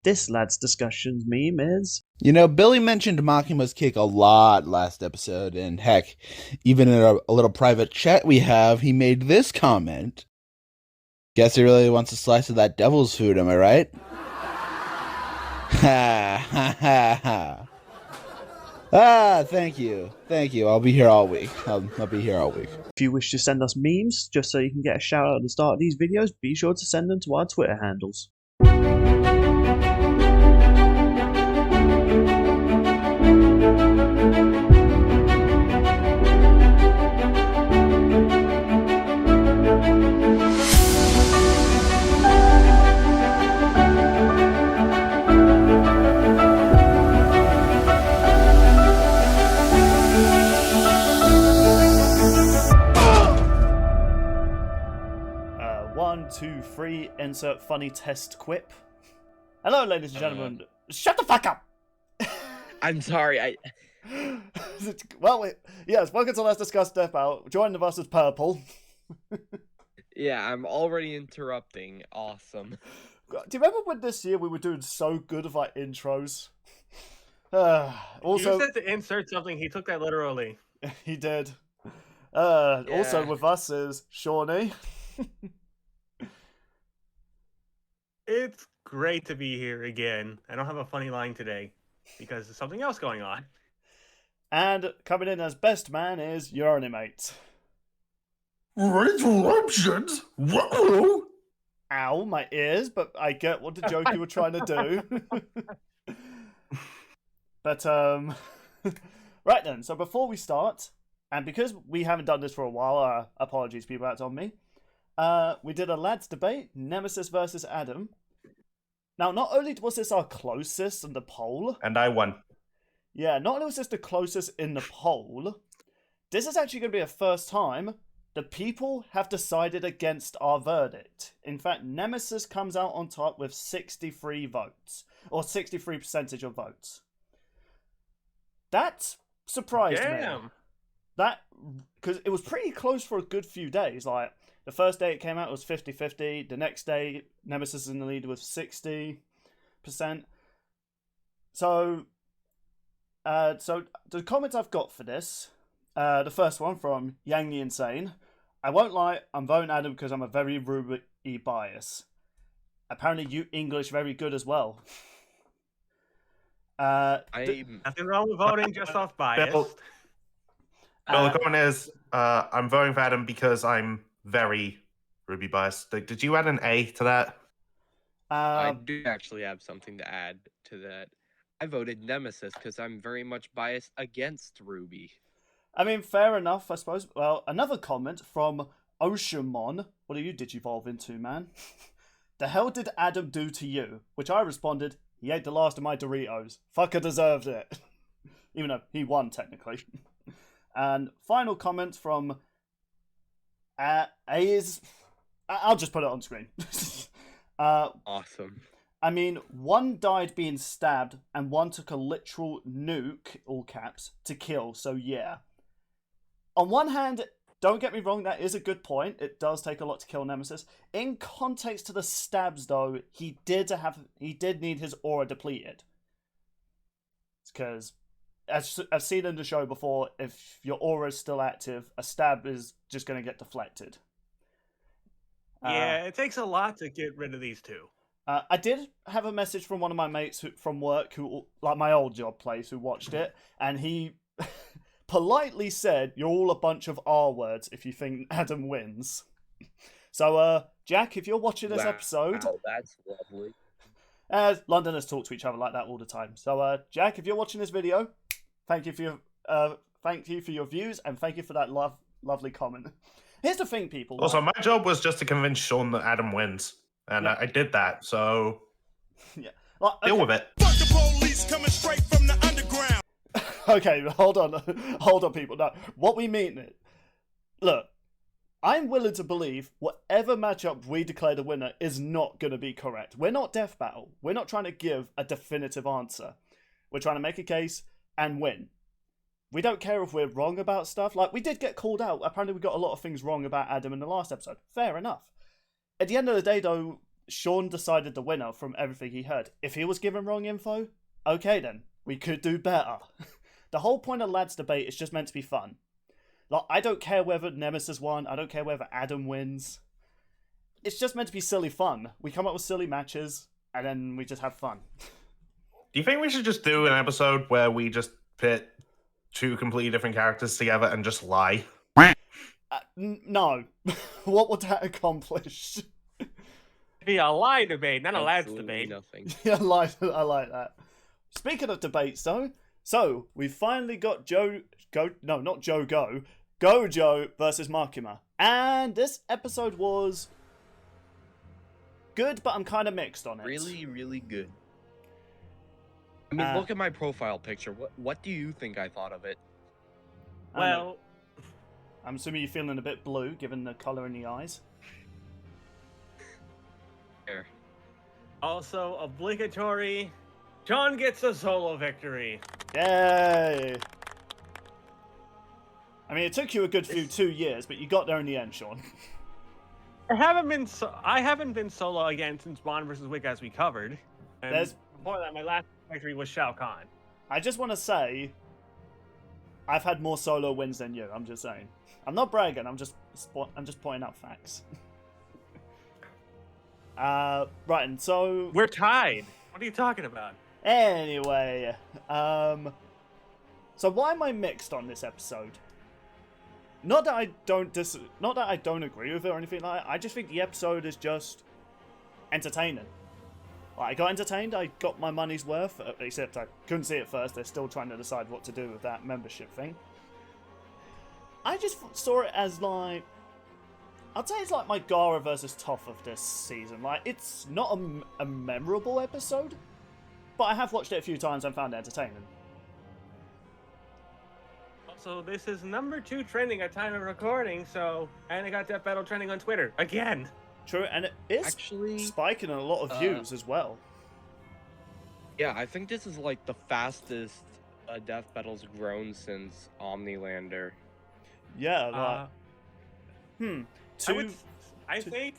this lad's discussions meme is... You know, Billy mentioned Makima's kick a lot last episode, and heck, even in a little private chat we have, he made this comment. Guess he really wants a slice of that devil's food, am I right? Ha ha ha ha. Ah, thank you. Thank you. I'll be here all week. I'll be here all week. If you wish to send us memes, just so you can get a shout out at the start of these videos, be sure to send them to our Twitter handles. 1, 2, 3, insert funny test quip. Hello, ladies and gentlemen. Shut the fuck up! I'm sorry, Well, yes, welcome to Let's Discuss Death Battle. Joining us is Purple. Yeah, I'm already interrupting. Awesome. Do you remember when this year we were doing so good with our intros? Also, you said to insert something, he took that literally. He did. Yeah. Also with us is Shawnee. It's great to be here again. I don't have a funny line today because there's something else going on. And coming in as best man is your mate. Interruptions? Whoa! Ow, my ears, but I get what the joke you were trying to do. But, right then, so before we start, and because we haven't done this for a while, apologies people, that's on me, we did a lads debate, Nemesis versus Adam. Now, not only was this our closest in the poll... And I won. Yeah, not only was this the closest in the poll, this is actually going to be a first time the people have decided against our verdict. In fact, Nemesis comes out on top with 63 votes, or 63% of votes. That surprised me. That, because it was pretty close for a good few days. Like, the first day it came out, it was 50-50. The next day, Nemesis is in the lead with 60%. So the comments I've got for this, the first one from Yang the Insane. I won't lie, I'm voting Adam because I'm a very Ruby bias. Apparently you English very good as well. I'm Nothing wrong with voting just off bias. Bill, the comment is, I'm voting for Adam because I'm very Ruby biased. Did you add an A to that? I do actually have something to add to that. I voted Nemesis because I'm very much biased against Ruby. I mean, fair enough, I suppose. Well, another comment from Oceanmon. What are you digivolve into, man? The hell did Adam do to you? Which I responded, he ate the last of my Doritos. Fucker deserved it. Even though he won, technically. And final comment from... I'll just put it on screen. Awesome. I mean, one died being stabbed, and one took a literal nuke, all caps, to kill, so yeah. On one hand, don't get me wrong, that is a good point. It does take a lot to kill Nemesis. In context to the stabs, though, he did need his aura depleted. Because, as I've seen in the show before, if your aura is still active, a stab is just going to get deflected. Yeah, it takes a lot to get rid of these two. I did have a message from one of my mates from work, who, like my old job place, who watched it, and he politely said, "You're all a bunch of R words if you think Adam wins." So, Jack, if you're watching this episode, wow, that's lovely. Londoners talk to each other like that all the time. So, Jack, if you're watching this video, thank you for your views and thank you for that lovely comment. Here's the thing, people. Also, my job was just to convince Sean that Adam wins. And Yeah. I did that, so Yeah. Like, deal with it. Fuck the police coming straight from the underground. Okay, hold on, people. No, what we mean is, look, I'm willing to believe whatever matchup we declare the winner is not going to be correct. We're not Death Battle. We're not trying to give a definitive answer. We're trying to make a case and win. We don't care if we're wrong about stuff. Like, we did get called out. Apparently we got a lot of things wrong about Adam in the last episode. Fair enough. At the end of the day, though, Sean decided the winner from everything he heard. If he was given wrong info, okay then, we could do better. The whole point of lads debate is just meant to be fun. Like, I don't care whether Nemesis won, I don't care whether Adam wins. It's just meant to be silly fun. We come up with silly matches, and then we just have fun. Do you think we should just do an episode where we just pit two completely different characters together and just lie? No. What would that accomplish? Be a lie debate, not a lads Absolutely debate. nothing. Yeah, I like that. Speaking of debates, though, so we finally got Gojo versus Makima, and this episode was good, but I'm kind of mixed on it. Really, really good. I mean, look at my profile picture. What do you think I thought of it? Well, I'm assuming you're feeling a bit blue, given the colour in the eyes. There. also obligatory. John gets a solo victory. Yay! I mean, it took you a good 2 years, but you got there in the end, Sean. I haven't been solo again since Bond versus Wick, as we covered. And before that, my last victory was Shao Kahn. I just want to say, I've had more solo wins than you. I'm just saying. I'm not bragging. I'm just pointing out facts. Right, and so We're tied. What are you talking about? anyway, so why am I mixed on this episode? Not that I don't agree with it or anything like that. I just think the episode is just entertaining. Like, I got entertained, I got my money's worth, except I couldn't see it first. They're still trying to decide what to do with that membership thing. I just saw it as, like, I'd say it's like my Gara versus Toph of this season. Like, it's not a memorable episode, but I have watched it a few times and found it entertaining. Also, this is number 2 trending at time of recording, and I got Death Battle trending on Twitter again. True, and it is Actually, spiking in a lot of views as well. yeah, I think this is like the fastest Death Battle's grown since Omnilander. Yeah, like, I think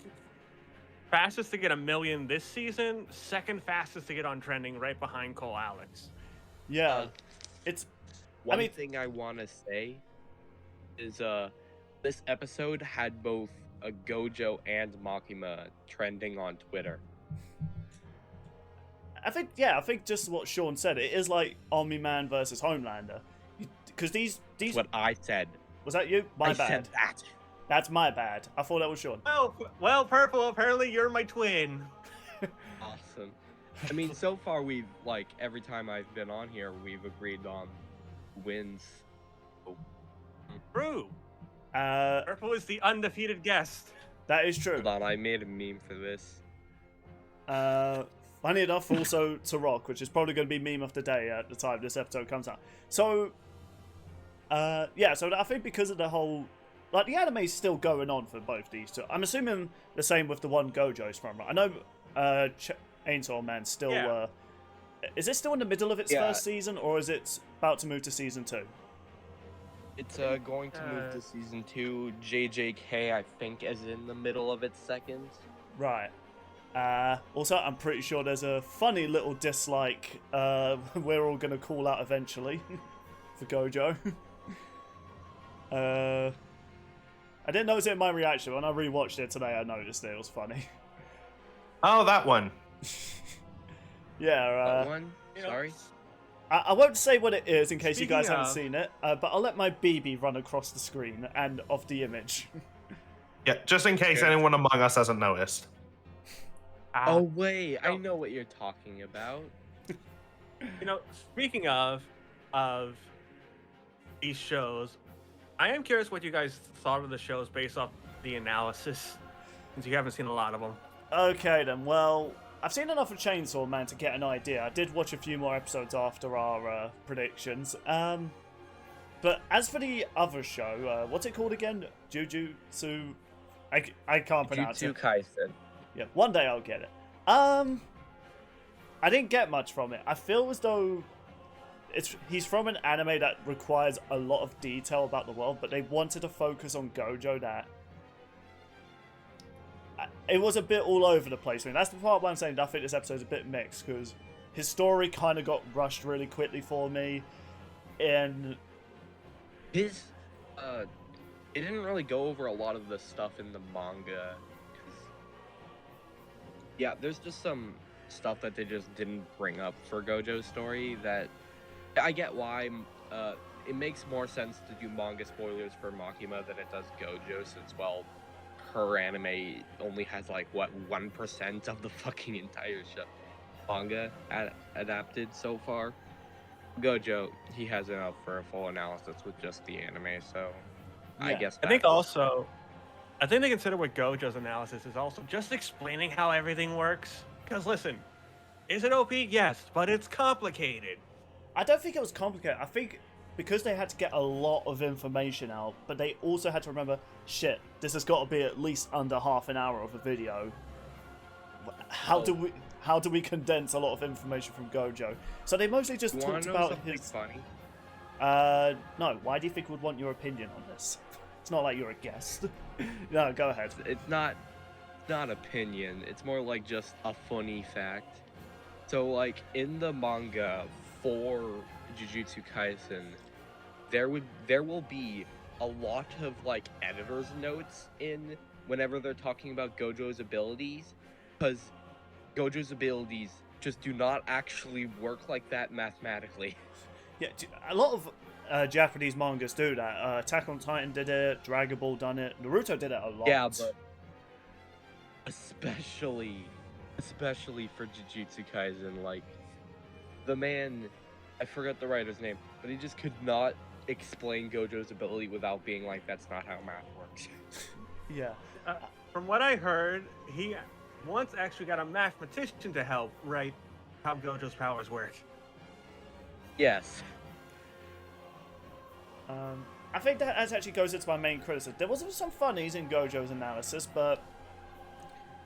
fastest to get 1 million this season, second fastest to get on trending, right behind Cole Alex. yeah, it's. One I mean, thing I want to say is this episode had both a Gojo and Makima trending on Twitter. I think just what Sean said. It is like Omni-Man versus Homelander, because these. What I said. Was that you? My I bad. said that. That's my bad. I thought that was Sean. Well, Purple, apparently you're my twin. Awesome. I mean, so far we've, like, every time I've been on here, we've agreed on wins. Oh. True. Uh, Purple is the undefeated guest. that is true. Hold on, I made a meme for this. Funny enough, also to Rock, which is probably going to be meme of the day at the time this episode comes out. So, yeah, so I think because of the whole, like, the anime's still going on for both these two. I'm assuming the same with the one Gojo's from. Right? I know, Chainsaw Man still. Yeah. Is it still in the middle of its Yeah. first season, or is it about to move to season 2? It's going to move to season 2. JJK, I think, is in the middle of its second. Right. Also, I'm pretty sure there's a funny little dislike we're all going to call out eventually for Gojo. I didn't notice it in my reaction. When I rewatched it today, I noticed it. It was funny. Oh, that one. Yeah. That one? you know, Sorry? I won't say what it is in case you guys Speaking haven't of- seen it, but I'll let my BB run across the screen and of the image. Yeah, just in case Okay. anyone among us hasn't noticed. Oh, wait, I no. know what you're talking about. Speaking of these shows, I am curious what you guys thought of the shows based off the analysis, since you haven't seen a lot of them. Okay then, well, I've seen enough of Chainsaw Man to get an idea. I did watch a few more episodes after our predictions. But as for the other show, what's it called again? Jujutsu? I can't pronounce Jujutsu it. Kaisen. Yeah, one day I'll get it. I didn't get much from it. I feel as though he's from an anime that requires a lot of detail about the world, but they wanted to focus on Gojo that it was a bit all over the place. I mean, that's the part where I'm saying I think this episode's a bit mixed, because his story kind of got rushed really quickly for me, and His, it didn't really go over a lot of the stuff in the manga. Yeah, there's just some stuff that they just didn't bring up for Gojo's story that I get why. It makes more sense to do manga spoilers for Makima than it does Gojo, since, well, her anime only has, like, what, 1% of the fucking entire show manga adapted so far. Gojo, he has enough for a full analysis with just the anime, so I Yeah. guess I think they consider what Gojo's analysis is also just explaining how everything works. Because listen, is it OP? Yes, but it's complicated. I don't think it was complicated. I think because they had to get a lot of information out, but they also had to remember, shit, this has got to be at least under half an hour of a video. How do we condense a lot of information from Gojo? So they mostly just talked about his. Funny. No. Why do you think we'd want your opinion on this? It's not like you're a guest. No, go ahead. It's not opinion. It's more like just a funny fact. So, like, in the manga for Jujutsu Kaisen, there will be a lot of, like, editor's notes in whenever they're talking about Gojo's abilities, because Gojo's abilities just do not actually work like that mathematically. Yeah, a lot of Japanese mangas do that. Attack on Titan did it, Dragon Ball done it, Naruto did it a lot. Yeah, but especially for Jujutsu Kaisen, like, the man, I forgot the writer's name, but he just could not explain Gojo's ability without being like, that's not how math works. Yeah. From what I heard, he once actually got a mathematician to help write how Gojo's powers work. Yes. I think that actually goes into my main criticism. There was some funnies in Gojo's analysis, but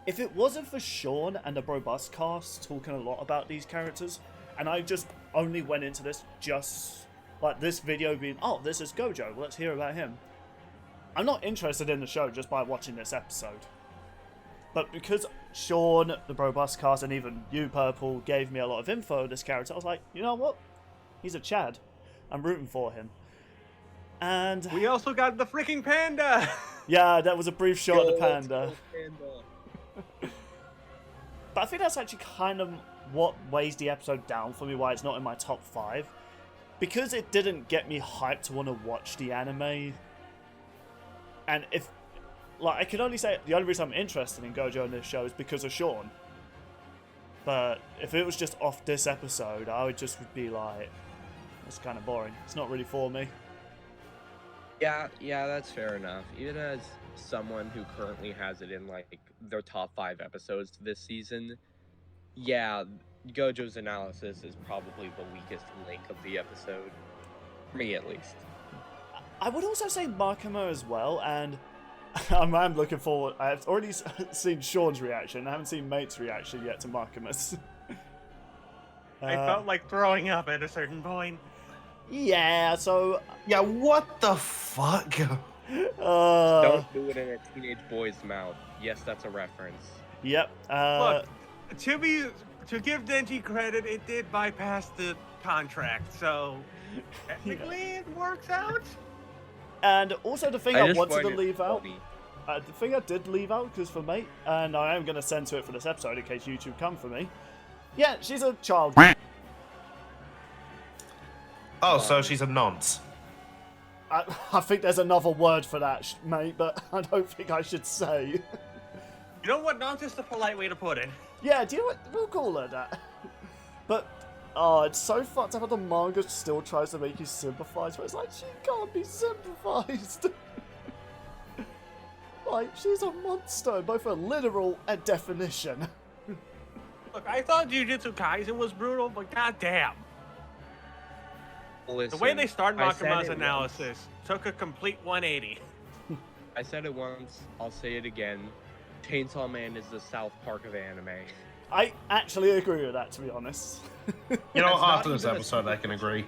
if it wasn't for Sean and the Robust cast talking a lot about these characters, and I just only went into this just like this video being, oh, this is Gojo, let's hear about him. I'm not interested in the show just by watching this episode. But because Sean, the Robust cast, and even you, Purple, gave me a lot of info of this character, I was like, you know what? He's a Chad. I'm rooting for him. And we also got the freaking panda! Yeah, that was a brief shot of the panda. But I think that's actually kind of what weighs the episode down for me, why it's not in my top 5. Because it didn't get me hyped to want to watch the anime. And if, like, I can only say the only reason I'm interested in Gojo in this show is because of Sean. But if it was just off this episode, I would be like, it's kind of boring. It's not really for me. Yeah, that's fair enough. Even as someone who currently has it in, like, their top 5 episodes this season, yeah, Gojo's analysis is probably the weakest link of the episode. For me, at least. I would also say Makima as well, and I'm looking forward. I've already seen Sean's reaction. I haven't seen Mate's reaction yet to Makima's. I felt like throwing up at a certain point. Yeah, so... Yeah, what the fuck? Don't do it in a teenage boy's mouth. Yes, that's a reference. Yep. Look, to give Denji credit, it did bypass the contract, so technically it works out. And also the thing I wanted to leave out... funny. the thing I did leave out, because for Mate, and I am going to censor it for this episode in case YouTube come for me. Yeah, she's a child. Oh, so she's a nonce. I think there's another word for that, mate, but I don't think I should say. You know what? Not just a polite way to put it. Yeah, do you know what? We'll call her that. But, it's so fucked up how the manga still tries to make you sympathize, but it's like, she can't be sympathized. Like, she's a monster, both a literal and definition. Look, I thought Jujutsu Kaisen was brutal, but goddamn. Listen, The way they started I said Makima's it analysis took a complete 180. I said it once, I'll say it again. Chainsaw Man is the South Park of anime. I actually agree with that, to be honest. You know, That's not after this even a episode, I can agree.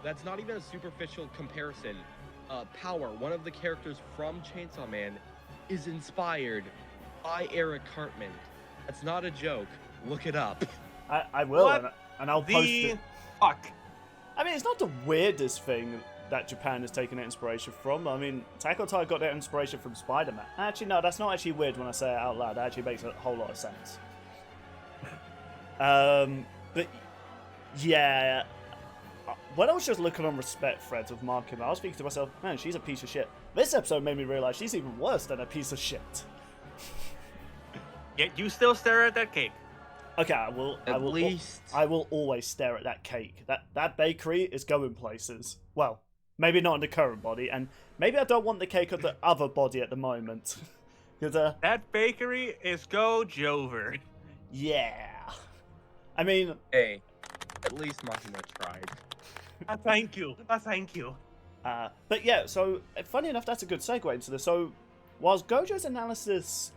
That's not even a superficial comparison. Power, one of the characters from Chainsaw Man, is inspired by Eric Cartman. That's not a joke. Look it up. I will, What and I'll post it. Fuck. I mean, it's not the weirdest thing that Japan has taken inspiration from. I mean, Attack on Titan got their inspiration from Spider-Man. Actually, no, that's not actually weird when I say it out loud. It actually makes a whole lot of sense. But yeah, when I was just looking on respect threads of Makima, I was thinking to myself, man, she's a piece of shit. This episode made me realize she's even worse than a piece of shit. Yet you still stare at that cake. Okay, I will always stare at that cake. That bakery is going places. Well, maybe not in the current body, and maybe I don't want the cake of the other body at the moment. Because That bakery is Gojover. yeah. I mean, Hey, at least Makima tried. Thank you. Thank you. but yeah, so funny enough, that's a good segue into this. So, whilst Gojo's analysis,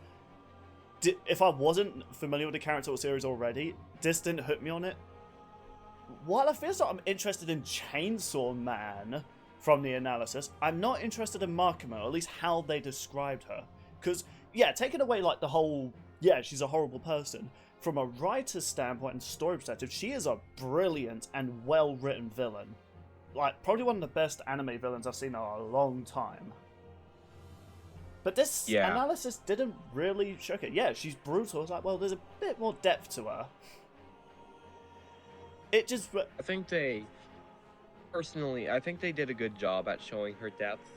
if I wasn't familiar with the character or series already, this didn't hook me on it. While I feel like I'm interested in Chainsaw Man from the analysis, I'm not interested in Makima, or at least how they described her. Because, yeah, taking away like the whole, yeah, she's a horrible person, from a writer's standpoint and story perspective, she is a brilliant and well-written villain. Like, probably one of the best anime villains I've seen in a long time. But this analysis didn't really show it. Yeah, she's brutal. It's like, well, there's a bit more depth to her. It just... I think they did a good job at showing her depth.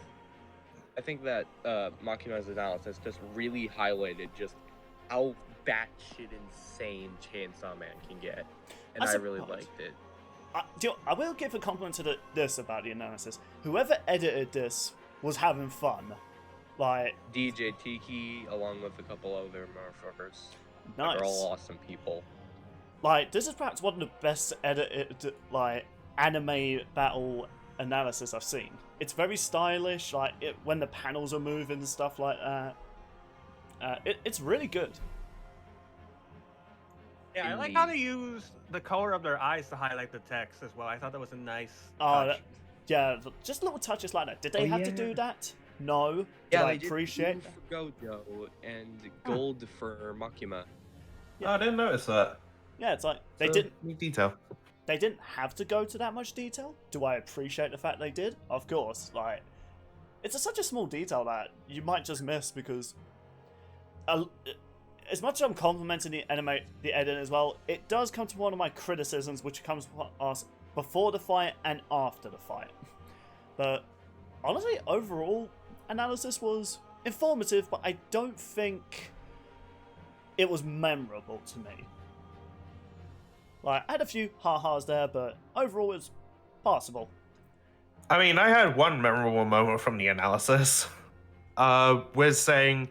I think that Makima's analysis just really highlighted just how batshit insane Chainsaw Man can get. And I really liked it. I will give a compliment to this about the analysis. Whoever edited this was having fun. Like DJ Tiki, along with a couple other motherfuckers. Nice. They're all awesome people. Like, this is perhaps one of the best edited, like, anime battle analysis I've seen. It's very stylish, like, when the panels are moving and stuff like that. It's really good. Yeah, I like how they use the color of their eyes to highlight the text as well. I thought that was a nice Oh, touch. yeah, just little touches like that. Did they have to do that? No. Yeah, I they appreciate did blue for Gojo and gold for Makima. Yeah. Oh, I didn't notice that. Yeah, it's like they So, didn't. neat detail. They didn't have to go to that much detail. Do I appreciate the fact they did? Of course. Like, it's such a small detail that you might just miss because, as much as I'm complimenting the edit as well, it does come to one of my criticisms, which comes to us before the fight and after the fight. But honestly, overall analysis was informative, but I don't think it was memorable to me. Like, I had a few ha-has there, but overall it's passable. I mean, I had one memorable moment from the analysis. We're saying,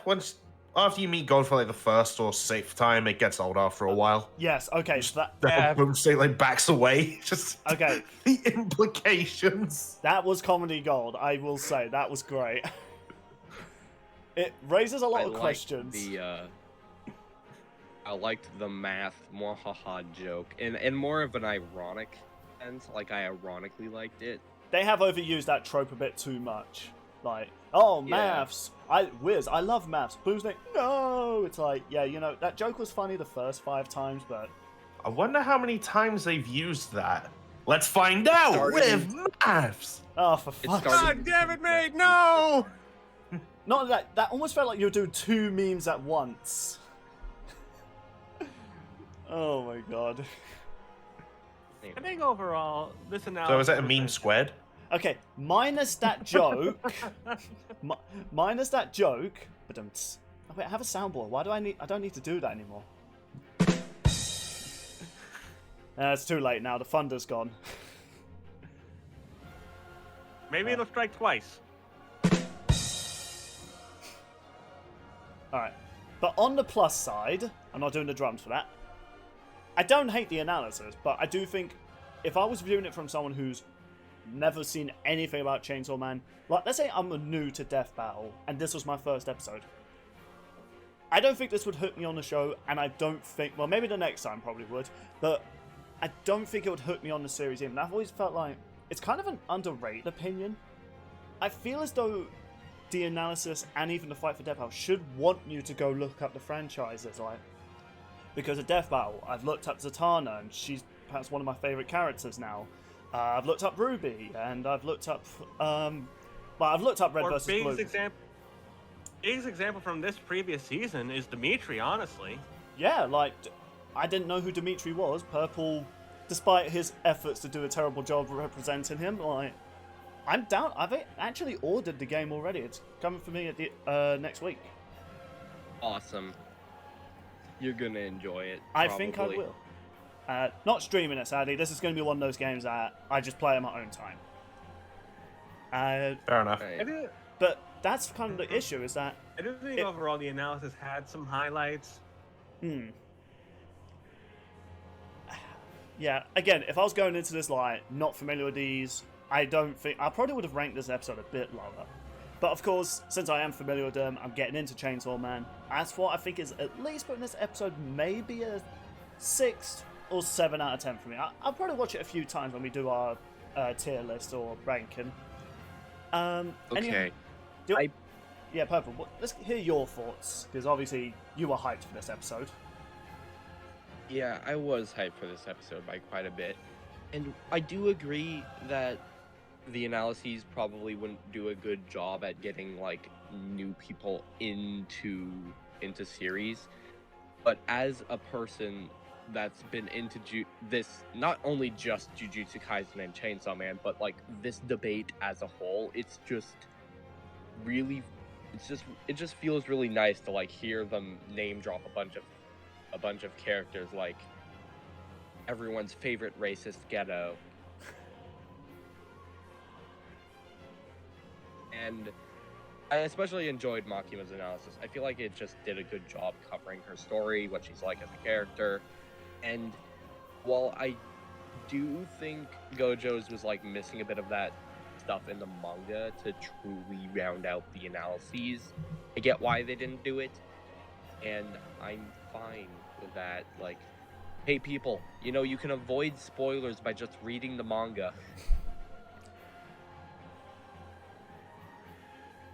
once after you meet God for like the first or sixth time, it gets old after a while. Yes, okay, so The whole state like backs away. Just Okay. the implications. that was comedy gold, I will say. That was great. It raises a lot of questions. I liked the math mwahaha joke, and more of an ironic sense. Like, I ironically liked it. They have overused that trope a bit too much. Like, oh, maths. Whiz, I love maths. Blue's like, no. It's like, yeah, you know, that joke was funny the first 5 times, but... I wonder how many times they've used that. Let's find out with maths. Oh, for fuck's sake. God damn it, mate! No! Not that. That almost felt like you were doing 2 memes at once. Oh my god. I think overall, this analysis... So is that a meme squared? Okay, minus that joke. Minus that joke. But oh, wait, I have a soundboard. Why do I need? I don't need to do that anymore. It's too late now. The thunder's gone. Maybe it'll strike twice. Alright. But on the plus side, I'm not doing the drums for that. I don't hate the analysis, but I do think if I was viewing it from someone who's never seen anything about Chainsaw Man, like, let's say I'm new to Death Battle, and this was my first episode. I don't think this would hook me on the show, and I don't think, well, maybe the next time probably would, but I don't think it would hook me on the series even. I've always felt like it's kind of an underrated opinion. I feel as though the analysis and even the fight for Death Battle should want you to go look up the franchises, like, because of Death Battle, I've looked up Zatanna, and she's perhaps one of my favorite characters now. I've looked up Ruby, and I've looked up, I've looked up Red vs. Blue. Biggest example from this previous season is Dimitri, honestly. Yeah, like, I didn't know who Dimitri was. Purple, despite his efforts to do a terrible job representing him, like, I'm down. I've actually ordered the game already. It's coming for me at the next week. Awesome. You're gonna enjoy it. I think I will. Not streaming it, sadly. This is going to be one of those games that I just play at my own time. Fair enough. But that's kind of the issue, is that... I do think overall the analysis had some highlights. Yeah, again, if I was going into this, like, not familiar with these, I don't think... I probably would have ranked this episode a bit lower. But of course, since I am familiar with them, I'm getting into Chainsaw Man. As for what I think is at least putting this episode maybe a 6 or 7 out of 10 for me. I'll probably watch it a few times when we do our tier list or ranking. Okay. Yeah, Purple, let's hear your thoughts, because obviously you were hyped for this episode. Yeah, I was hyped for this episode by quite a bit. And I do agree that the analyses probably wouldn't do a good job at getting, like, new people into series. But as a person that's been into this, not only just Jujutsu Kaisen and Chainsaw Man, but, like, this debate as a whole, it's just really... It just feels really nice to, like, hear them name drop a bunch of characters, like everyone's favorite racist Ghetto. And I especially enjoyed Makima's analysis. I feel like it just did a good job covering her story, what she's like as a character. And while I do think Gojo's was, like, missing a bit of that stuff in the manga to truly round out the analyses, I get why they didn't do it, and I'm fine with that. Like, hey people, you know, you can avoid spoilers by just reading the manga.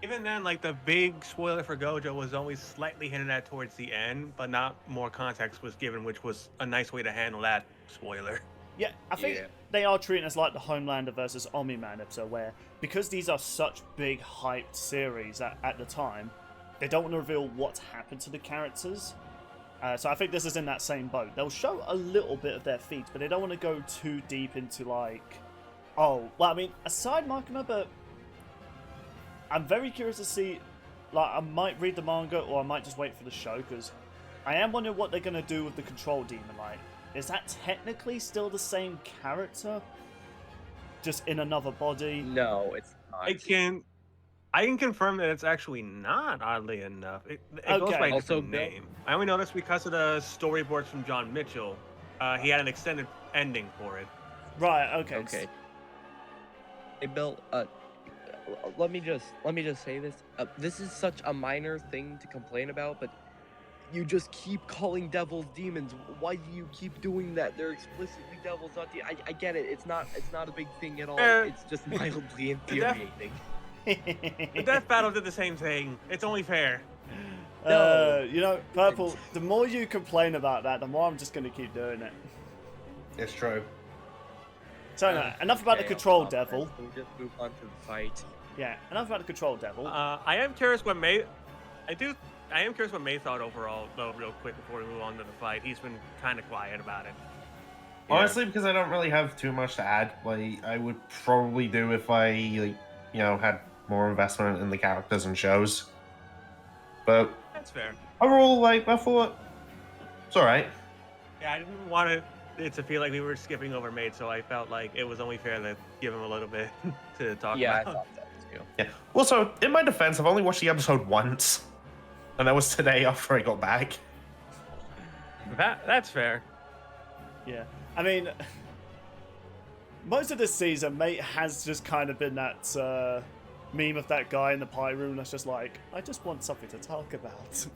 Even then, like, the big spoiler for Gojo was always slightly hinted at towards the end, but not more context was given, which was a nice way to handle that spoiler. Yeah, I think they are treating us like the Homelander versus Omni-Man episode, where, because these are such big hyped series at the time, they don't want to reveal what's happened to the characters. So I think this is in that same boat. They'll show a little bit of their feats, but they don't want to go too deep into, like... Oh, well, I mean, aside Makima, but... I'm very curious to see... Like, I might read the manga, or I might just wait for the show, because I am wondering what they're going to do with the Control Demon. Like, is that technically still the same character? Just in another body? No, it's not. I can confirm that it's actually not, oddly enough. It goes by a different name. I only know this because of the storyboards from John Mitchell. He had an extended ending for it. Right, okay. Okay. Hey, Bill, let me just say this. This is such a minor thing to complain about, but you just keep calling devils demons. Why do you keep doing that? They're explicitly devils, not demons. I get it. It's not a big thing at all. It's just mildly infuriating. The Death Battle did the same thing. It's only fair. No. You know, Purple, the more you complain about that, the more I'm just going to keep doing it. It's true. So, no, enough about the Control Devil. We'll just move on to the fight. Yeah, enough about the Control Devil. I am curious what May thought overall, though, real quick before we move on to the fight. He's been kind of quiet about it. Honestly, because I don't really have too much to add. Like, I would probably do if I, like, you know, had more investment in the characters and shows. But That's fair. overall, like, I thought it's alright. Yeah, I didn't want it to feel like we were skipping over Maid, so I felt like it was only fair to give him a little bit to talk Yeah, I about. thought that too. Yeah. Also, in my defense, I've only watched the episode once, and that was today after I got back. That's fair. Yeah, I mean, most of this season, Mate has just kind of been that meme of that guy in the pie room that's just like, I just want something to talk about.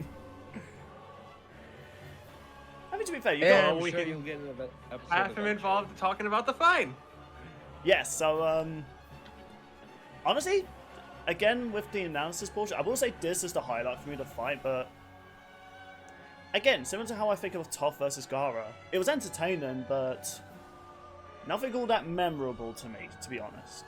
I mean, to be fair, you Yeah, got... I'm sure you'll get an episode Have him eventually. involved talking about the fight. Yes, so, honestly, again, with the analysis portion, I will say this is the highlight for me to fight, but again, similar to how I think of Toph versus Gara, it was entertaining, but nothing all that memorable to me, to be honest.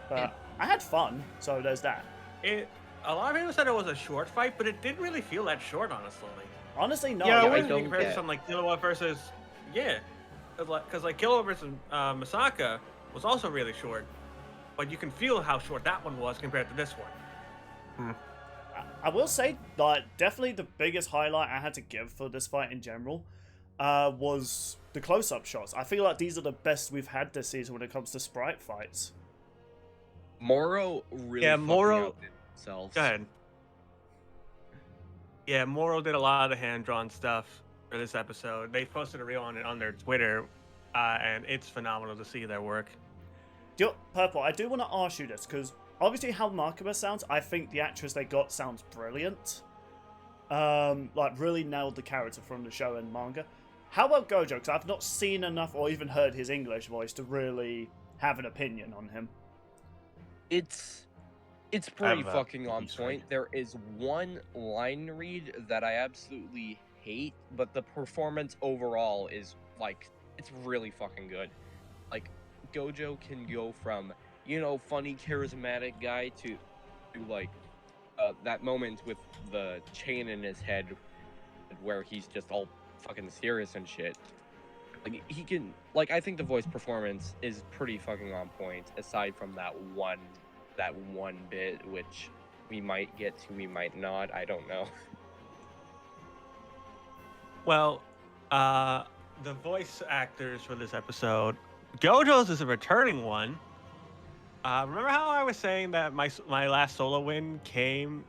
But I had fun, so there's that. A lot of people said it was a short fight, but it didn't really feel that short, honestly. Honestly, no. Yeah, I In don't comparison to get. something like Killua versus because like Killua versus Masaka was also really short, but you can feel how short that one was compared to this one. I will say that definitely the biggest highlight I had to give for this fight in general was the close-up shots. I feel like these are the best we've had this season when it comes to sprite fights. Moro really fucking outdid themselves. Go ahead. Yeah, Moro did a lot of the hand-drawn stuff for this episode. They posted a reel on it on their Twitter, and it's phenomenal to see their work. Purple, I do want to ask you this, because obviously how Makima sounds, I think the actress they got sounds brilliant. Like, really nailed the character from the show and manga. How about Gojo? Because I've not seen enough or even heard his English voice to really have an opinion on him. It's pretty I've, fucking on Easter egg. point. There is one line read that I absolutely hate, but the performance overall is like it's really fucking good. Like Gojo can go from funny charismatic guy to like that moment with the chain in his head where he's just all fucking serious and shit. Like he can I think the voice performance is pretty fucking on point aside from that one bit, which we might get to, we might not, I don't know. Well, the voice actors for this episode, Gojo's is a returning one. Remember how I was saying that my last solo win came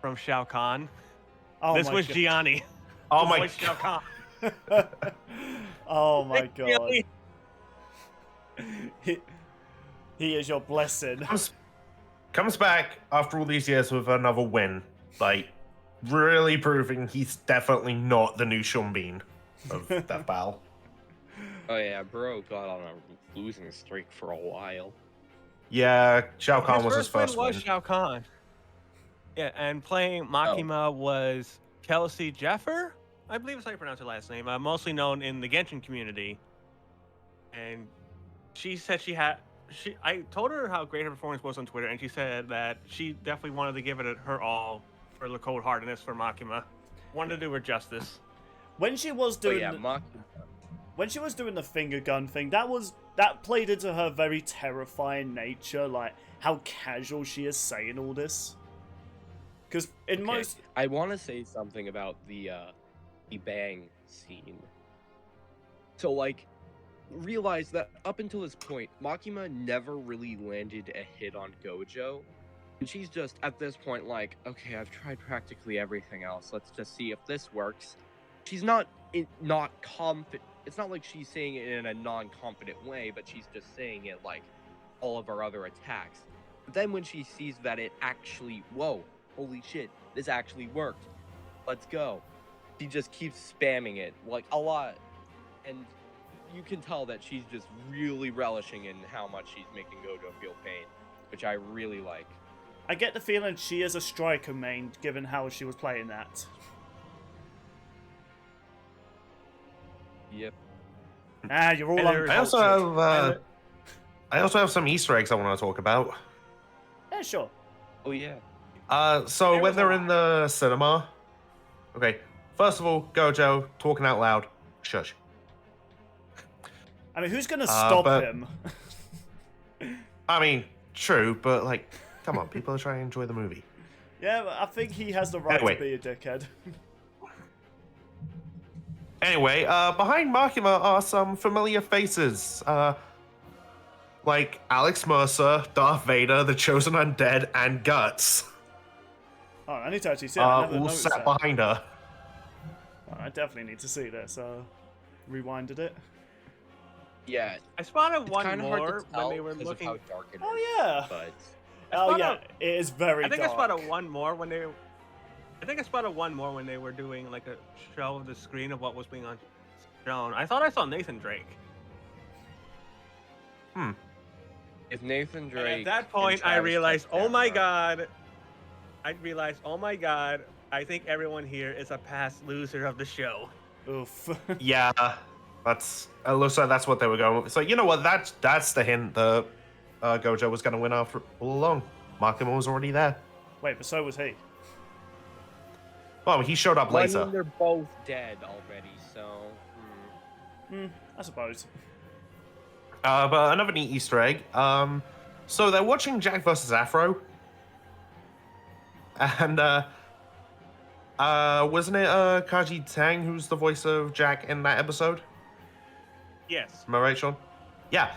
from Shao Kahn? Oh This my was God. Gianni. Oh who my voiced Shao god. Kahn. Oh my god. Really? He is your blessing. Comes back after all these years with another win. Like, really proving he's definitely not the new Sean Bean of Death Battle. Oh yeah, bro got on a losing streak for a while. Yeah, Shao Kahn was his first win win. was Shao Kahn. Yeah, and playing Makima was Kelsey Jeffer, I believe is how you pronounce her last name. Mostly known in the Genshin community. And she said I told her how great her performance was on Twitter, and she said that she definitely wanted to give it her all for the cold hardness for Makima. Wanted to do her justice. When she was doing Makima. when she was doing the finger gun thing, that played into her very terrifying nature, like how casual she is saying all this. Because in most, I want to say something about the bang scene. So realize that up until this point, Makima never really landed a hit on Gojo. And she's just, at this point, okay, I've tried practically everything else. Let's just see if this works. She's not confident. It's not like she's saying it in a non-confident way, but she's just saying it like all of our other attacks. But then when she sees that it actually, whoa, holy shit, this actually worked. Let's go. She just keeps spamming it, a lot. And you can tell that she's just really relishing in how much she's making Gojo feel pain, which I really like. I get the feeling she is a striker main, given how she was playing that. Yep. You're all And I uncultured. also have some Easter eggs I want to talk about. Yeah, sure. Oh yeah. So There when was they're a in the cinema, okay. First of all, Gojo talking out loud. Shush. I mean, who's gonna stop but- him? I mean, true, but come on, people are trying to enjoy the movie. Yeah, but I think he has the right Anyway. to be a dickhead. Anyway, behind Makima are some familiar faces. Like Alex Mercer, Darth Vader, the Chosen Undead, and Guts. Oh, I need to actually see it. I never All noticed sat that. behind her. Oh, I definitely need to see this. Rewinded it. Yeah. I spotted It's one kind of hard more to tell when they were because looking. of how dark it is. Oh yeah. But Oh spotted- yeah. It is very I think dark. I spotted one more when they. I think I spotted one more when they were doing a show of the screen of what was being shown. I thought I saw Nathan Drake. If Nathan And Drake. at that and point, I Travis realized, touch oh my camera- god. I think everyone here is a past loser of the show. Oof. Yeah, it looks like that's what they were going with. So you know what? That's the hint that Gojo was going to win after all along. Makima was already there. Wait, but so was he. Well, he showed up Well, I later. mean, they're both dead already, so. I suppose. But another neat Easter egg. So they're watching Jack versus Afro, and wasn't it Kaji Tang who's the voice of Jack in that episode? Yes. Am I right, Sean? Yeah.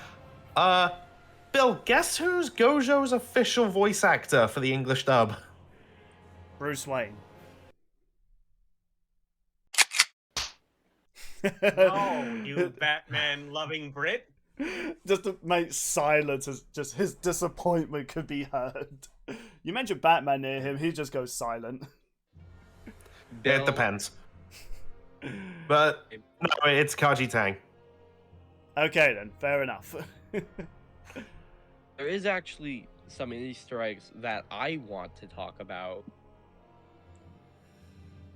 Bill, guess who's Gojo's official voice actor for the English dub? Bruce Wayne. No, you Batman loving Brit. Just to make silence as just his disappointment could be heard. You mentioned Batman near him, he just goes silent. It depends. But no, it's Kaji Tang. Okay then, fair enough. There is actually some Easter eggs that I want to talk about.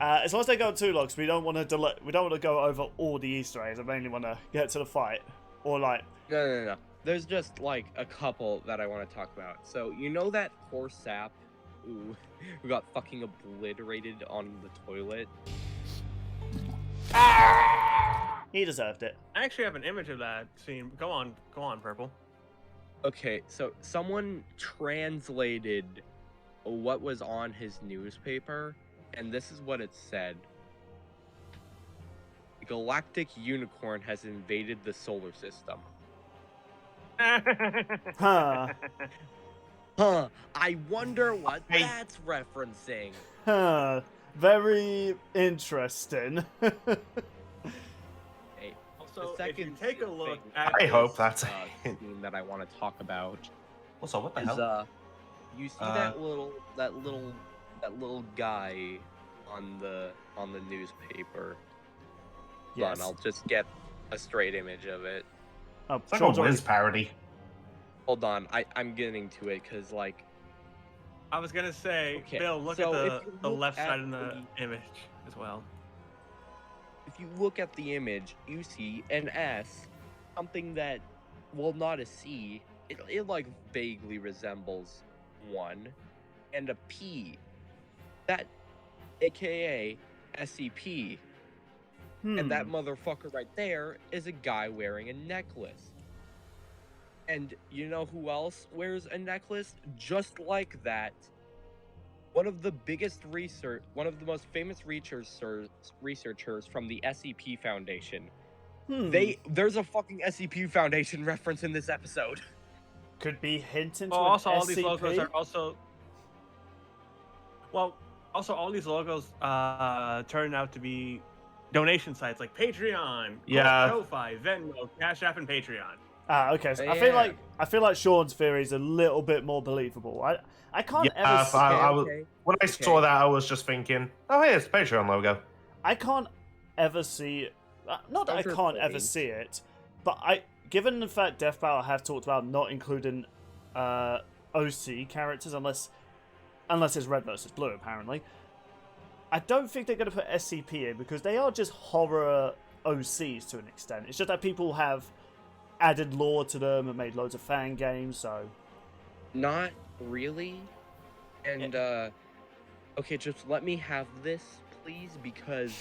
As long as they go too long, 'cause we don't want to go over all the Easter eggs. I mainly want to get to the fight, or like. No. There's just like a couple that I want to talk about. So you know that poor sap who got fucking obliterated on the toilet? He deserved it. I actually have an image of that scene. Go on, Purple. Okay, so someone translated what was on his newspaper, and this is what it said. The galactic unicorn has invaded the solar system. Huh. Huh, I wonder what that's referencing. Huh. Very interesting. Hey, Also, the if you second take a look thing at I hope this, that's scene that I want to talk about Also, what the is hell? you see that little guy on the newspaper. Hold on, Yes. I'll just get a straight image of it. Oh, It's like Sean's a already- Wiz parody. Hold on, I'm getting to it because like I was gonna say, Okay, Bill, look so at if you the look left at side in the the- image as well. if you look at the image, you see an S, something that, well, not a C. It like vaguely resembles one, and a P, that, aka SCP, and that motherfucker right there is a guy wearing a necklace. And you know who else wears a necklace just like that? One of the most famous researchers from the SCP Foundation. There's a fucking SCP Foundation reference in this episode. could be hinting to Well, an also all SCP. these logos are also. Well, also all these logos turn out to be donation sites like Patreon, Yeah. Ko-fi, Venmo, Cash App, and Patreon. Okay. So I Yeah. feel like Sean's theory is a little bit more believable. I can't Yeah, ever see, Okay. When I saw that, I was just thinking, oh, hey, it's the Patreon logo. I can't ever see. Not that I can't ever see it, but given the fact Death Battle have talked about not including OC characters unless it's red versus blue, apparently. I don't think they're going to put SCP in because they are just horror OCs to an extent. It's just that people have added lore to them and made loads of fan games, so. Not really. And okay, just let me have this, please, because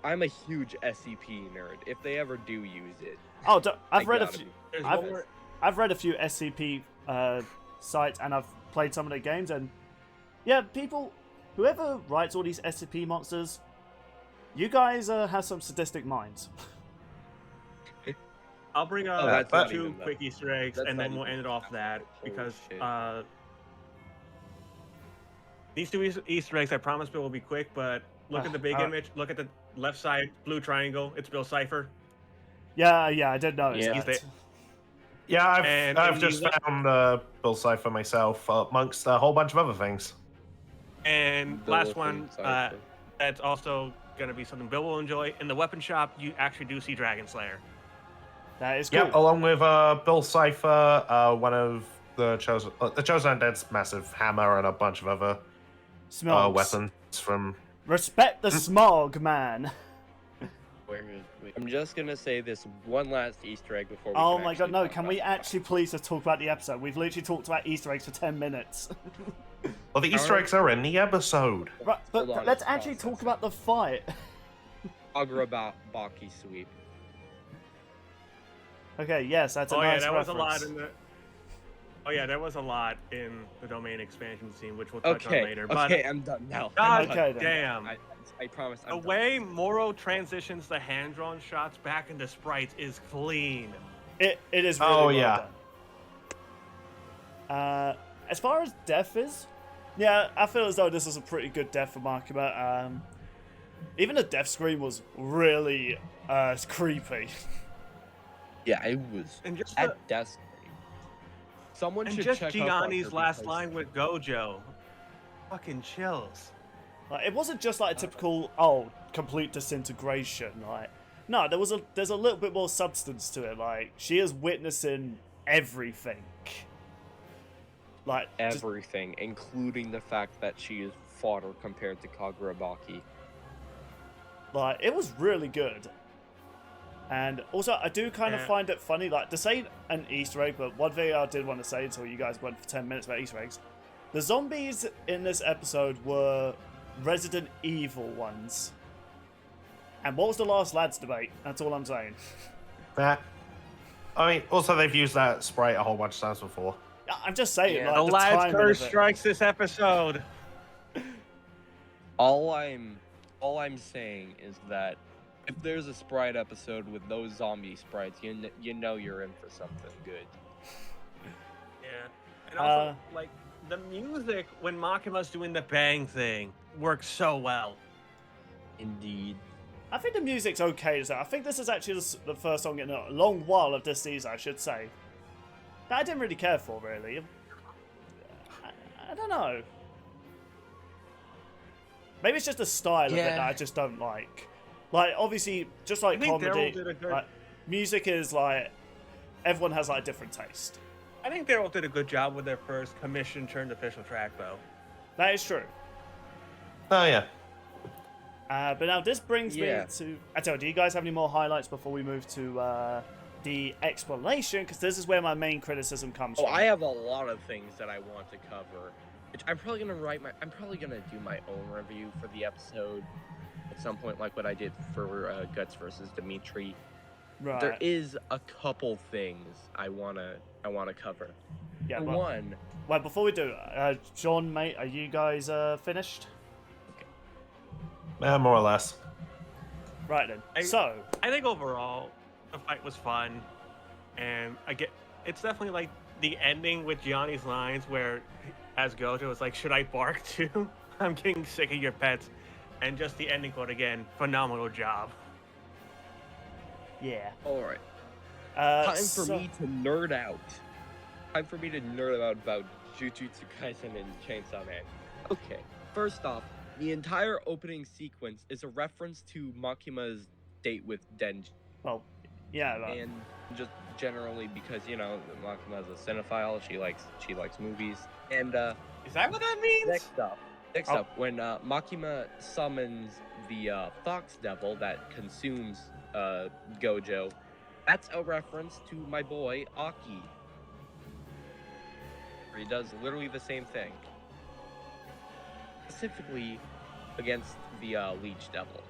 I'm a huge SCP nerd. If they ever do use it, Oh, I've I read a gotta few. be- There's I've- one more. I've read a few SCP sites and I've played some of their games, and yeah, whoever writes all these SCP monsters, you guys have some sadistic minds. I'll bring Oh, up that's not two even quick Easter eggs, that's and not then we'll even end it off that Holy because shit. these two Easter eggs, I promise, Bill, will be quick. But look at the big image. Look at the left side, blue triangle. It's Bill Cipher. Yeah, I did notice Yeah. that. Yeah, And I've in just the- found Bill Cipher myself amongst a whole bunch of other things. And Bill last from one, Cypher. that's also going to be something Bill will enjoy. In the weapon shop, you actually do see Dragon Slayer. That is cool. Yep, along with Bill Cipher, one of the Chosen Undead's massive hammer, and a bunch of other Smogs. weapons from. Respect the smog, man. Wait. I'm just gonna say this one last Easter egg before we Oh can my god, actually no, talk can about we the actually please just talk about the episode? We've literally talked about Easter eggs for 10 minutes. Well, the Easter eggs are in the episode. Right, but Hold on, let's it's actually talk processing. about the fight. Baki sweep. Okay, yes, that's a Oh nice yeah, there was a reference. lot in the. Oh yeah, there was a lot in the domain expansion scene, which we'll touch on Okay, later. okay, But I'm done now. God Okay, then. damn, I promise. the way Moro transitions the hand-drawn shots back into sprites is clean. It is really Oh, well yeah. done. As far as death is, yeah, I feel as though this is a pretty good death for Makima. Even the death scream was really creepy. Yeah, it was And just at desk. Someone and should just check out Gianni's Bunker last because- line with Gojo, fucking chills. Like, it wasn't just like a typical complete disintegration. Like, no, there's a little bit more substance to it. Like, she is witnessing everything. Like just- everything, including the fact that she is fodder compared to Kagura Baki. Like, it was really good. And also, I do kind of Yeah. find it funny, like, to say an Easter egg, but one thing I did want to say until you guys went for 10 minutes about Easter eggs. The zombies in this episode were Resident Evil ones. And what was the last lads debate? That's all I'm saying. That. I mean, also they've used that sprite a whole bunch of times before. I'm just saying, Yeah. like, The the lad's timing curse of it. strikes this episode. All I'm saying is that if there's a sprite episode with those zombie sprites, you know you're in for something good. Yeah. And also, like, the music when Makima's doing the bang thing works so well. Indeed. I think the music's okay. So I think this is actually the first song in a long while of this season, I should say, that I didn't really care for, really. I don't know. Maybe it's just the style of it that I just don't like. Like, obviously, just like I think Daryl comedy, did a good- like, music is like, everyone has like a different taste. I think Daryl did a good job with their first commission turned official track, though. That is true. Oh yeah. But now this brings me Yeah. to... I tell you, do you guys have any more highlights before we move to the explanation? Because this is where my main criticism comes Oh, from. I have a lot of things that I want to cover. Which I'm probably gonna do my own review for the episode at some point, like what I did for Guts versus Dimitri. Right. There is a couple things I wanna cover. Yeah, For well, one, well, before we do, John, mate, are you guys finished? More or less. Right then. I- So, I think overall, the fight was fun, and it's definitely like the ending with Gianni's lines where, as Gojo was like, "Should I bark too? I'm getting sick of your pets," and just the ending quote again, phenomenal job. yeah. all right. Time for me to nerd out. Time for me to nerd out about Jujutsu Kaisen and Chainsaw Man. Okay, first off, the entire opening sequence is a reference to Makima's date with Denji, Well, yeah. and just generally because Makima's a cinephile. She likes movies, and Is that what that means? next up, when Makima summons the Fox Devil that consumes Gojo, that's a reference to my boy Aki. He does literally the same thing, specifically against the Leech Devil,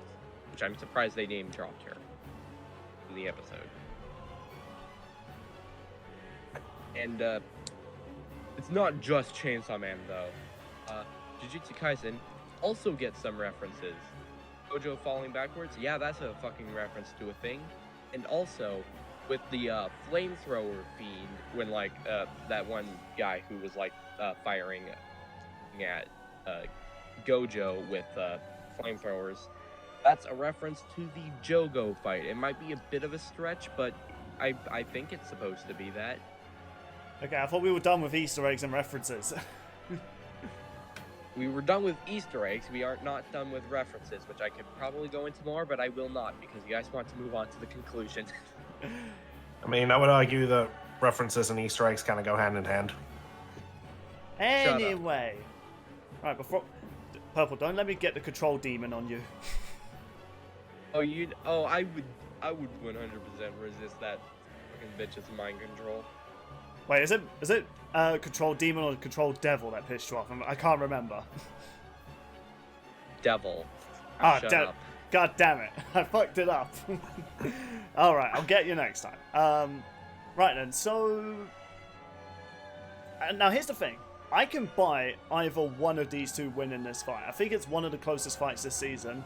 which I'm surprised they name dropped her in the episode. And it's not just Chainsaw Man though. Jujutsu Kaisen also gets some references. Gojo falling backwards, yeah, that's a fucking reference to a thing. And also, with the flamethrower fiend, when that one guy who was firing at Gojo with flamethrowers, that's a reference to the Jogo fight. It might be a bit of a stretch, but I think it's supposed to be that. Okay, I thought we were done with Easter eggs and references. We were done with Easter eggs. We are not done with references, which I could probably go into more, but I will not because you guys want to move on to the conclusion. I mean, I would argue that references and Easter eggs kind of go hand in hand. Anyway. Right, before... Purple, don't let me get the control demon on you. I would 100% resist that fucking bitch's mind control. Wait, is it control demon or control devil that pissed you off? I can't remember. Devil. Ah, Shut up. God damn it. I fucked it up. Alright, I'll get you next time. Right then, so... now here's the thing. I can buy either one of these two winning this fight. I think it's one of the closest fights this season.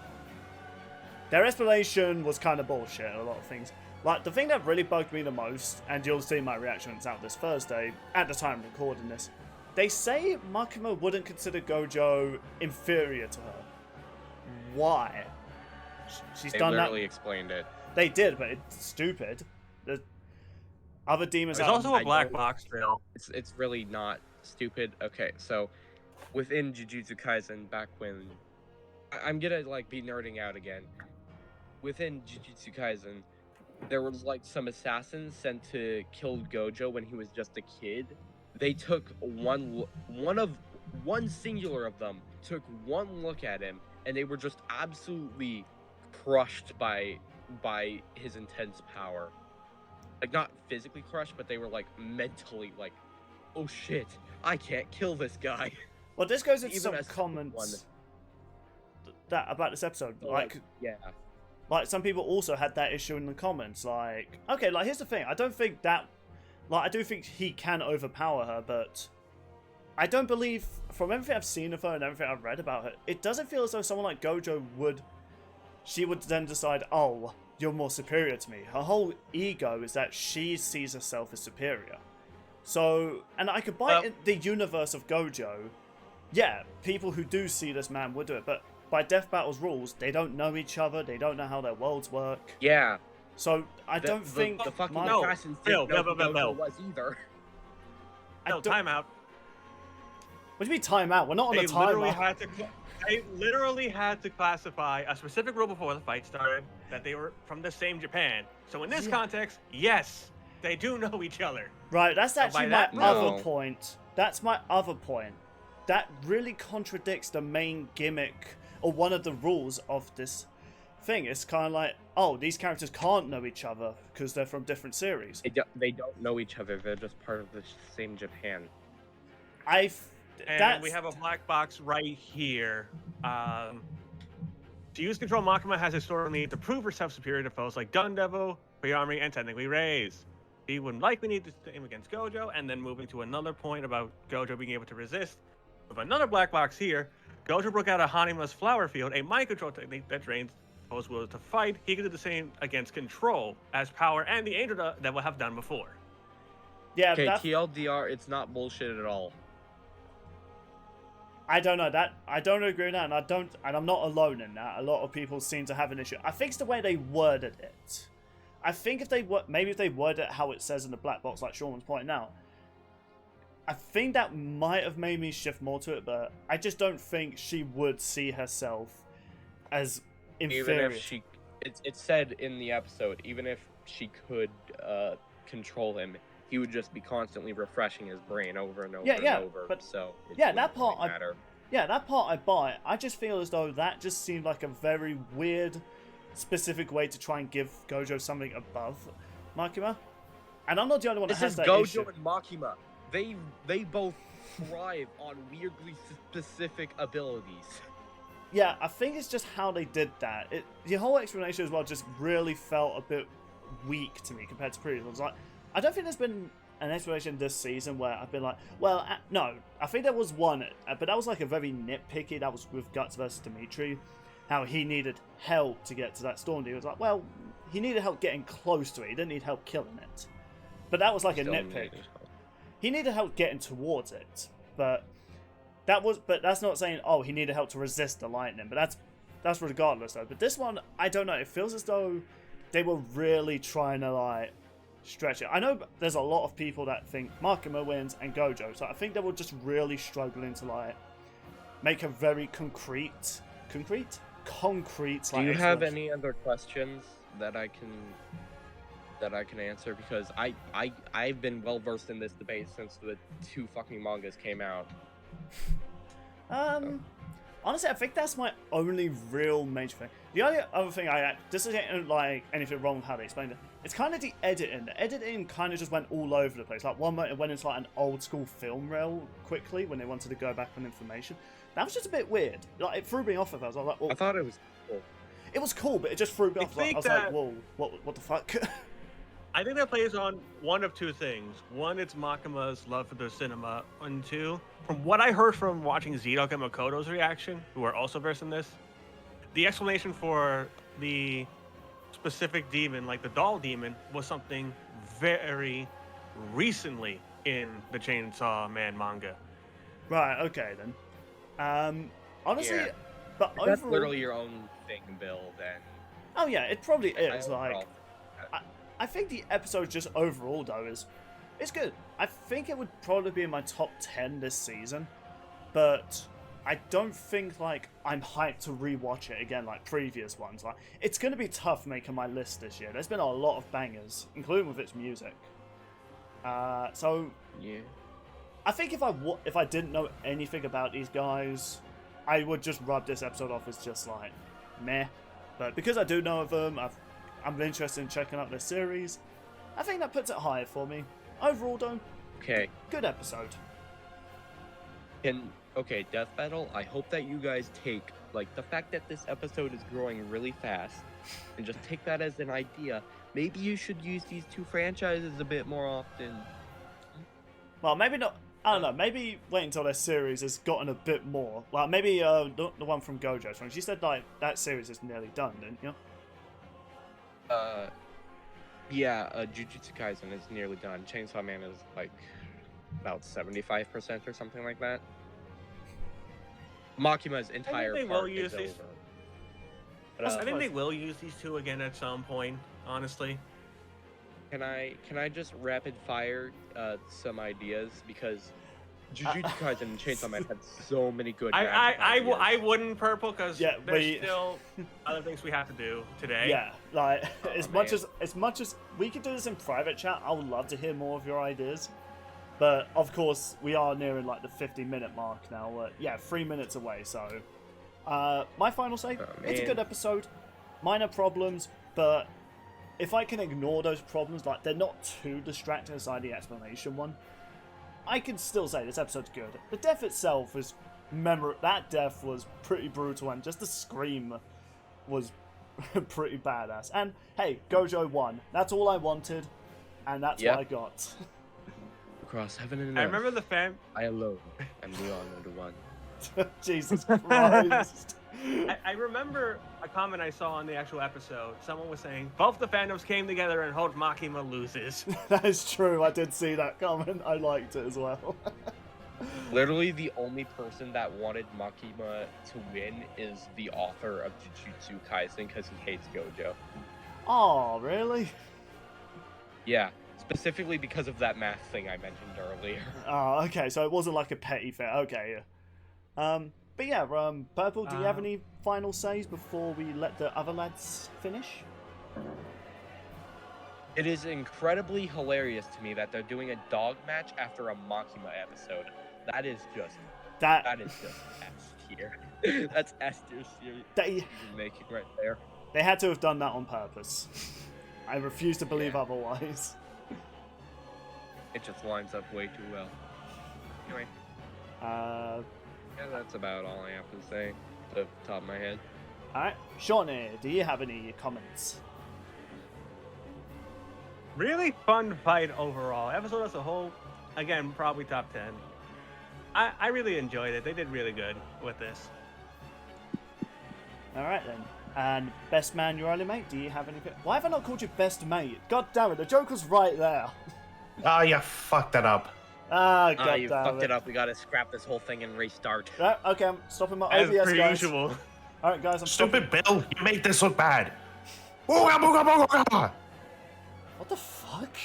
Their explanation was kind of bullshit, a lot of things. Like, the thing that really bugged me the most, and you'll see my reaction when it's out this Thursday, at the time of recording this, they say Makima wouldn't consider Gojo inferior to her. Why? She's done that. They literally explained it. They did, but it's stupid. The other demons There's also a black box drill. It's really not stupid. Okay, so within Jujutsu Kaisen, back when I'm gonna be nerding out again. Within Jujutsu Kaisen, there was some assassins sent to kill Gojo when he was just a kid. They took one singular of them took one look at him, and they were just absolutely crushed by his intense power. Not physically crushed, but they were mentally oh shit, I can't kill this guy. Well, this goes into Even some as comments about this episode. Yeah. Some people also had that issue in the comments. Okay, here's the thing. I don't think that... I do think he can overpower her, but... I don't believe... From everything I've seen of her and everything I've read about her, it doesn't feel as though someone like Gojo would... She would then decide, oh, you're more superior to me. Her whole ego is that she sees herself as superior. So... And I could buy in the universe of Gojo. Yeah, people who do see this man would do it, but... By Death Battle's rules, they don't know each other, they don't know how their worlds work. Yeah. So, I don't think... The fucking No, assassins didn't know who Gojo was either. No, timeout. What do you mean timeout? We're not on the timer. They literally had to classify a specific rule before the fight started, that they were from the same Japan. So in this context, yes, they do know each other. Right, that's actually my No. other point. That's my other point. That really contradicts the main gimmick, or one of the rules of this thing. It's kind of oh, these characters can't know each other because they're from different series. They don't know each other. They're just part of the same Japan. And we have a black box right here. To use control, Makima has historically need to prove herself superior to foes like Gun Devil, Koyami, and technically Raise. He would likely need to aim against Gojo, and then moving to another point about Gojo being able to resist. With another black box here, Gojo broke out of Hanima's Flower Field, a mind control technique that drains foes' will to fight. He can do the same against control, as Power and the Angel that will have done before. Yeah, Okay, TLDR, it's not bullshit at all. I don't know that. I don't agree with that, and I'm not alone in that. A lot of people seem to have an issue. I think it's the way they worded it. I think if they worded it how it says in the black box, like Sean was pointing out, I think that might have made me shift more to it, but I just don't think she would see herself as inferior. Even if she, it said in the episode, even if she could control him, he would just be constantly refreshing his brain over and over and over. But so that part that part I buy. I just feel as though that just seemed like a very weird, specific way to try and give Gojo something above Makima. And I'm not the only one that has that Gojo issue. and Makima. They both thrive on weirdly specific abilities. Yeah, I think it's just how they did that. The whole explanation as well just really felt a bit weak to me compared to previous ones. I don't think there's been an explanation this season where I've been well, no. I think there was one, but that was a very nitpicky. That was with Guts versus Dimitri, how he needed help to get to that storm. He was well, he needed help getting close to it. He didn't need help killing it. But that was a nitpick. He needed help getting towards it, but that's not saying he needed help to resist the lightning. But that's regardless though. But this one, I don't know. It feels as though they were really trying to stretch it. I know there's a lot of people that think Makima wins and Gojo, so I think they were just really struggling to make a very concrete. Do you have any other questions that I can that I can answer because I've been well versed in this debate since the 2 fucking mangas came out. Honestly, I think that's my only real major thing. The only other thing this isn't like anything wrong with how they explained it. It's kind of the editing. The editing kind of just went all over the place. Like one moment it went into like an old school film reel quickly when they wanted to go back on information. That was just a bit weird. Like it threw me off of that. I was like, well, I thought it was cool. It was cool, but it just threw me off. I was like, whoa, what the fuck? I think that plays on one of two things. One, it's Makima's love for the cinema. And two, from what I heard from watching Zedok and Makoto's reaction, who are also versed in this, the explanation for the specific demon, like the doll demon, was something very recently in the Chainsaw Man manga. Right, okay then. Honestly, Yeah. but If that's overall, literally your own thing, Bill, then oh yeah, it probably I is. overall- Like, I think the episode just overall though it's good. I think it would probably be in my top 10 this season, but I don't think like I'm hyped to rewatch it again like previous ones. Like it's gonna be tough making my list this year. There's been a lot of bangers, including with its music. So yeah. I think if I didn't know anything about these guys, I would just rub this episode off as just like meh. But because I do know of them, I'm interested in checking out their series. I think that puts it higher for me. Overall, though, Okay. good episode. Okay, Death Battle, I hope that you guys take, like, the fact that this episode is growing really fast, and just take that as an idea. Maybe you should use these 2 franchises a bit more often. Well, maybe not. I don't know. Maybe wait until their series has gotten a bit more. Like maybe the one from Gojo's one. She said like that series is nearly done, didn't you? Yeah, Jujutsu Kaisen is nearly done. Chainsaw Man is, like, about 75% or something like that. Makima's entire they will part use is these. over. But, I think they will use these 2 again at some point, honestly. Can I just rapid fire some ideas, because Jujutsu Kaisen and Chainsaw Man had so many good. I wouldn't, Purple, because Yeah, there's still other things we have to do today. Yeah, like Oh, as man. much as we could do this in private chat, I would love to hear more of your ideas. But of course, we are nearing like the 50-minute mark now. Yeah, 3 minutes away. So, my final say: it's a good episode. Minor problems, but if I can ignore those problems, like they're not too distracting aside the explanation one, I can still say this episode's good. The death itself is that death was pretty brutal, and just the scream was pretty badass. And hey, Gojo won. That's all I wanted, and that's what I got. Across heaven and earth. I remember the fan. I alone am the honored one. Jesus Christ. I remember a comment I saw on the actual episode. Someone was saying both the fandoms came together and hope Makima loses. That is true. I did see that comment. I liked it as well. Literally, the only person that wanted Makima to win is the author of Jujutsu Kaisen, because he hates Gojo. Oh, really? Yeah, specifically because of that math thing I mentioned earlier. Oh, okay. So it wasn't like a petty thing. Okay, yeah. But yeah, Purple, do you have any final says before we let the other lads finish? It is incredibly hilarious to me that they're doing a dog match after a Makima episode. That is just S tier. That's S tier They making right there. They had to have done that on purpose. I refuse to believe otherwise. It just lines up way too well. Anyway, yeah, that's about all I have to say off the top of my head. Alright, Shawnee, do you have any comments? Really fun fight overall. Episode as a whole, again, probably top 10. I really enjoyed it. They did really good with this. Alright then. And best man, your early mate, do you have any... Why have I not called you best mate? God damn it, the joke was right there. Ah, you fucked it up. Ah, god You damn fucked it up. We gotta scrap this whole thing and restart. Right, okay, I'm stopping my As OBS, per guys. usual. Alright, guys, I'm Stupid stopping... Bill, you made this look bad. Ooga booga booga booga. What the fuck?